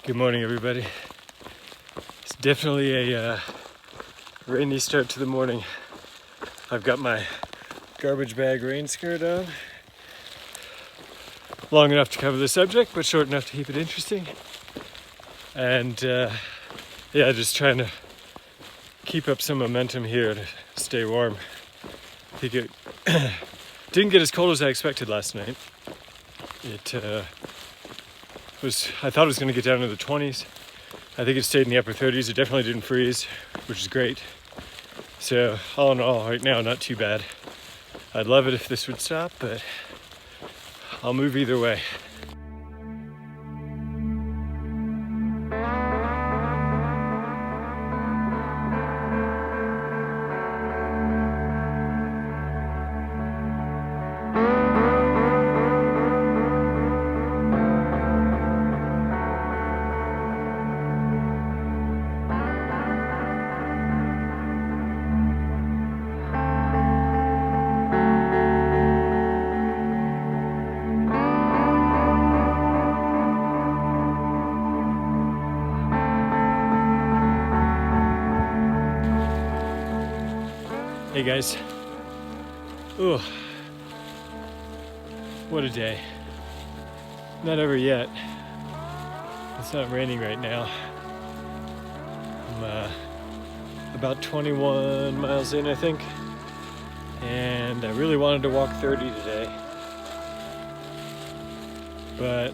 Good morning, everybody. It's definitely a rainy start to the morning. I've got my garbage bag rain skirt on. Long enough to cover the subject, but short enough to keep it interesting. And yeah, just trying to keep up some momentum here to stay warm. I think it didn't get as cold as I expected last night. I thought it was going to get down to the 20s. I think it stayed in the upper 30s. It definitely didn't freeze, which is great. So all in all, right now, not too bad. I'd love it if this would stop, but I'll move either way. Hey guys, ooh, what a day. Not over yet. It's not raining right now. I'm about 21 miles in, I think, and I really wanted to walk 30 today, but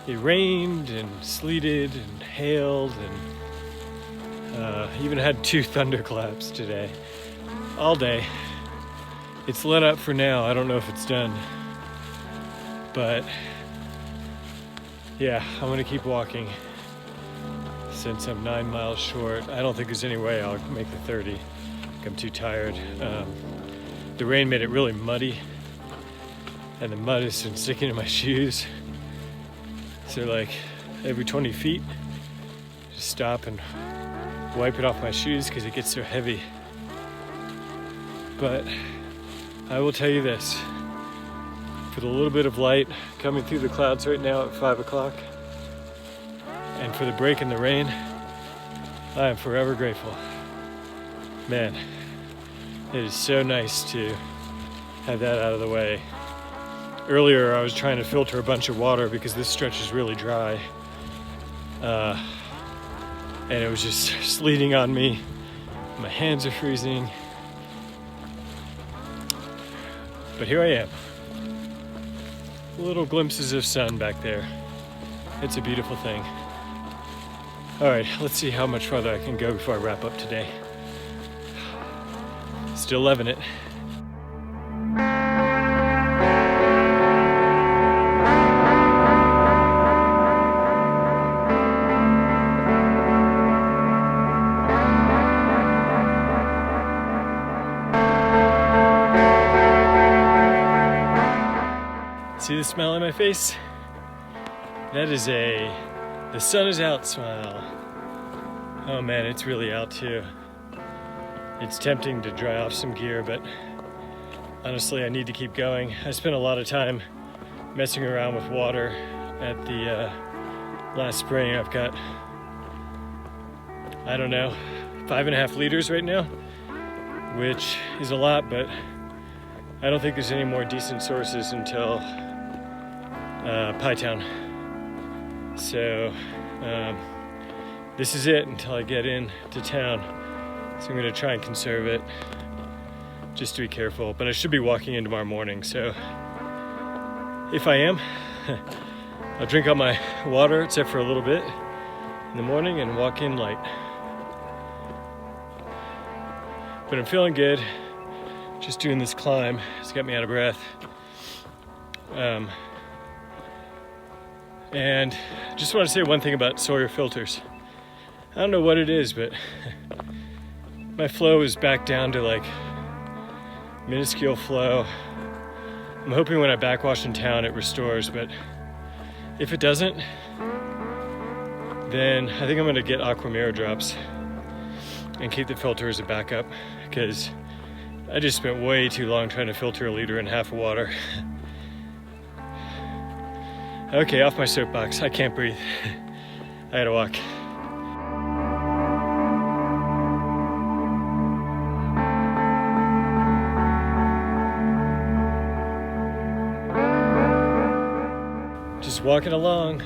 it rained and sleeted and hailed and even had 2 thunderclaps today. All day. It's let up for now. I don't know if it's done. But yeah, I'm gonna keep walking since I'm 9 miles short. I don't think there's any way I'll make the 30. I'm too tired. The rain made it really muddy, and the mud has been sticking to my shoes. So like every 20 feet, just stop and wipe it off my shoes because it gets so heavy. But I will tell you this, for the little bit of light coming through the clouds right now at 5 o'clock, and for the break in the rain, I am forever grateful. Man, it is so nice to have that out of the way. Earlier I was trying to filter a bunch of water because this stretch is really dry. And it was just sleeting on me. My hands are freezing. But here I am. Little glimpses of sun back there. It's a beautiful thing. All right, let's see how much farther I can go before I wrap up today. Still loving it. See the smile on my face? That is the sun is out smile. Oh man, it's really out too. It's tempting to dry off some gear, but honestly, I need to keep going. I spent a lot of time messing around with water at the last spring. I've got, I don't know, 5.5 liters right now, which is a lot, but I don't think there's any more decent sources until Pie Town. So this is it until I get into town. So I'm gonna try and conserve it just to be careful, but I should be walking in tomorrow morning. So if I am, I'll drink all my water except for a little bit in the morning and walk in light. But I'm feeling good. Just doing this climb, it's got me out of breath. And just want to say one thing about Sawyer filters. I don't know what it is, but my flow is back down to like minuscule flow. I'm hoping when I backwash in town it restores, but if it doesn't, then I think I'm gonna get Aqua Mirror drops and keep the filter as a backup, because I just spent way too long trying to filter 1.5 liters of water. Okay, off my soapbox. I can't breathe. I gotta walk. Just walking along.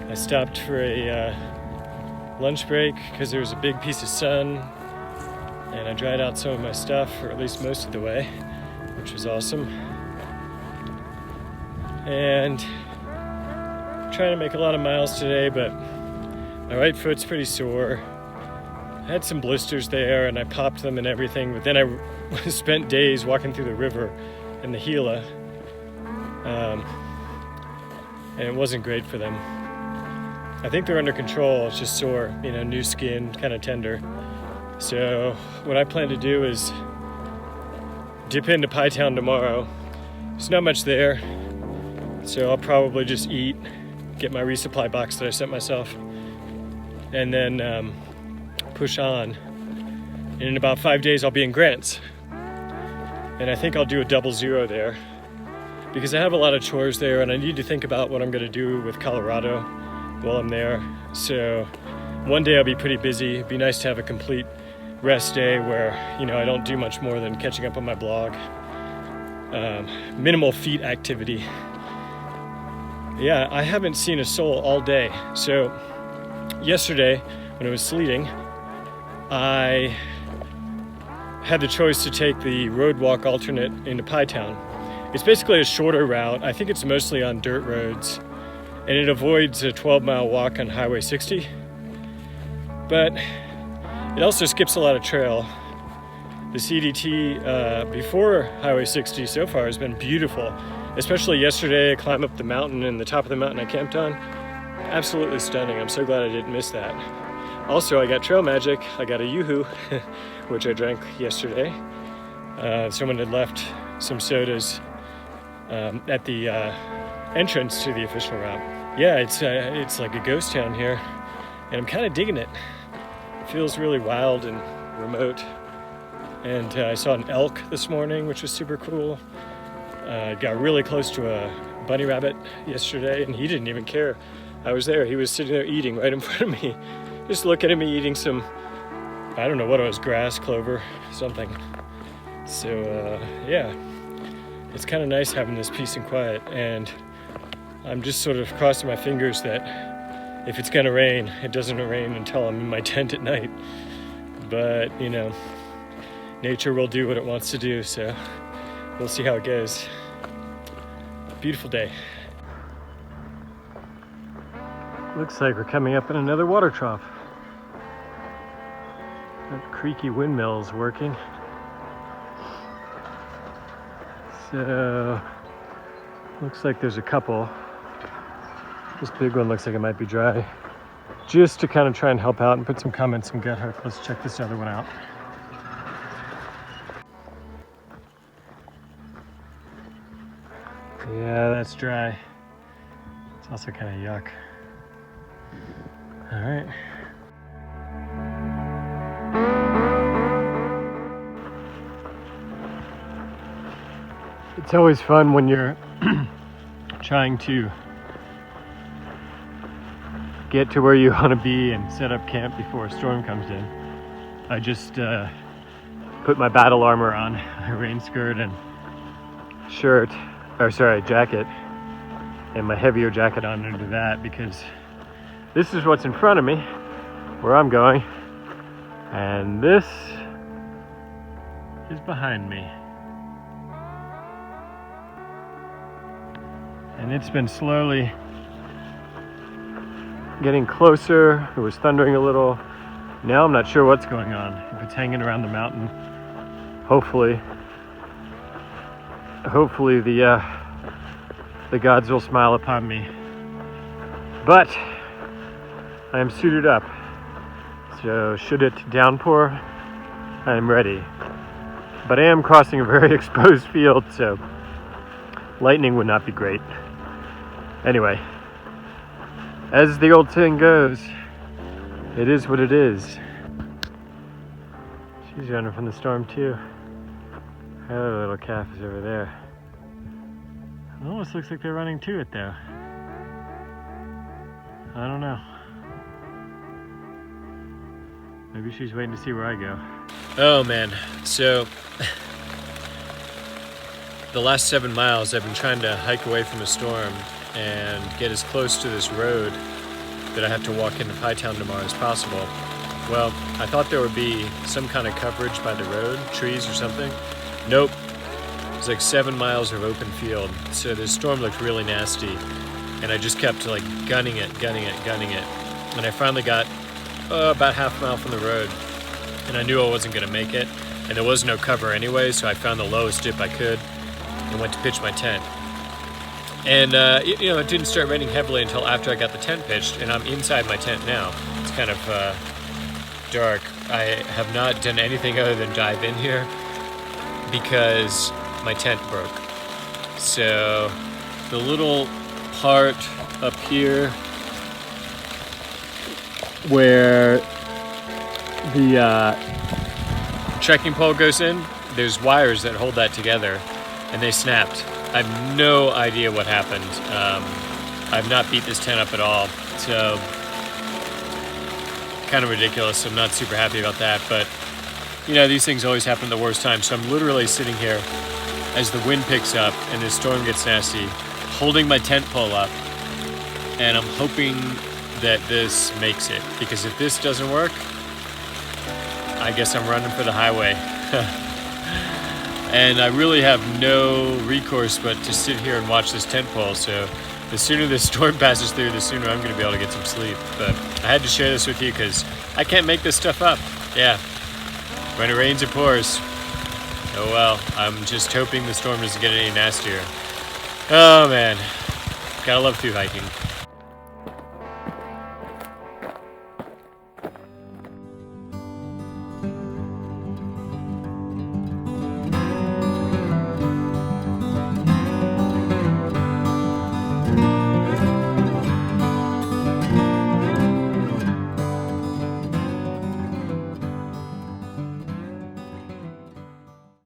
I stopped for a lunch break because there was a big piece of sun, and I dried out some of my stuff, or at least most of the way, which was awesome. And I'm trying to make a lot of miles today, but my right foot's pretty sore. I had some blisters there and I popped them and everything, but then I spent days walking through the river in the Gila, and it wasn't great for them. I think they're under control, it's just sore, you know, new skin, kind of tender. So what I plan to do is dip into Pie Town tomorrow. There's not much there, so I'll probably just eat, get my resupply box that I sent myself, and then push on. And in about 5 days I'll be in Grants. And I think I'll do a 00 there, because I have a lot of chores there and I need to think about what I'm gonna do with Colorado while I'm there. So one day I'll be pretty busy. It'd be nice to have a complete rest day where, you know, I don't do much more than catching up on my blog. Minimal feet activity. Yeah, I haven't seen a soul all day. So yesterday when it was sleeting, I had the choice to take the road walk alternate into Pie Town. It's basically a shorter route. I think it's mostly on dirt roads, and it avoids a 12-mile walk on Highway 60. But it also skips a lot of trail. The CDT before Highway 60 so far has been beautiful. Especially yesterday, I climbed up the mountain, and the top of the mountain I camped on. Absolutely stunning. I'm so glad I didn't miss that. Also, I got trail magic. I got a Yoo-hoo, which I drank yesterday. Someone had left some sodas at the entrance to the official route. Yeah, it's like a ghost town here, and I'm kind of digging it. It feels really wild and remote. And I saw an elk this morning, which was super cool. Got really close to a bunny rabbit yesterday, and he didn't even care I was there. He was sitting there eating right in front of me, just looking at me eating some, I don't know what it was, grass, clover, something. So yeah, it's kind of nice having this peace and quiet, and I'm just sort of crossing my fingers that if it's gonna rain, it doesn't rain until I'm in my tent at night. But, you know, nature will do what it wants to do, so we'll see how it goes. Beautiful day. Looks like we're coming up in another water trough. That creaky windmill's working. So, looks like there's a couple. This big one looks like it might be dry. Just to kind of try and help out and put some comments on gut hook, let's check this other one out. Yeah, that's dry. It's also kind of yuck. All right. It's always fun when you're trying to get to where you want to be and set up camp before a storm comes in. I just put my battle armor on, a rain skirt and jacket, and my heavier jacket on under that, because this is what's in front of me, where I'm going, and this is behind me. And it's been slowly getting closer. It was thundering a little. Now I'm not sure what's going on. If it's hanging around the mountain, hopefully the gods will smile upon me. But I am suited up, so should it downpour, I am ready. But I am crossing a very exposed field, so lightning would not be great. Anyway, as the old saying goes, it is what it is. She's running from the storm too. Her little calf is over there. It almost looks like they're running to it though. I don't know. Maybe she's waiting to see where I go. Oh man, so the last 7 miles I've been trying to hike away from a storm and get as close to this road that I have to walk into Pytown tomorrow as possible. Well, I thought there would be some kind of coverage by the road, trees or something. Nope. It's like 7 miles of open field. So this storm looked really nasty. And I just kept like gunning it. And I finally got about half a mile from the road. And I knew I wasn't gonna make it. And there was no cover anyway, so I found the lowest dip I could and went to pitch my tent. And it didn't start raining heavily until after I got the tent pitched, and I'm inside my tent now. It's kind of dark. I have not done anything other than dive in here because my tent broke. So the little part up here where the trekking pole goes in, there's wires that hold that together, and they snapped. I have no idea what happened. I've not beat this tent up at all, so kind of ridiculous. I'm not super happy about that, but these things always happen at the worst time. So I'm literally sitting here as the wind picks up and the storm gets nasty, holding my tent pole up, and I'm hoping that this makes it, because if this doesn't work, I guess I'm running for the highway. And I really have no recourse but to sit here and watch this tent pole. So the sooner this storm passes through, the sooner I'm going to be able to get some sleep. But I had to share this with you because I can't make this stuff up. Yeah, when it rains, it pours. Oh well, I'm just hoping the storm doesn't get any nastier. Oh man, gotta love thru hiking.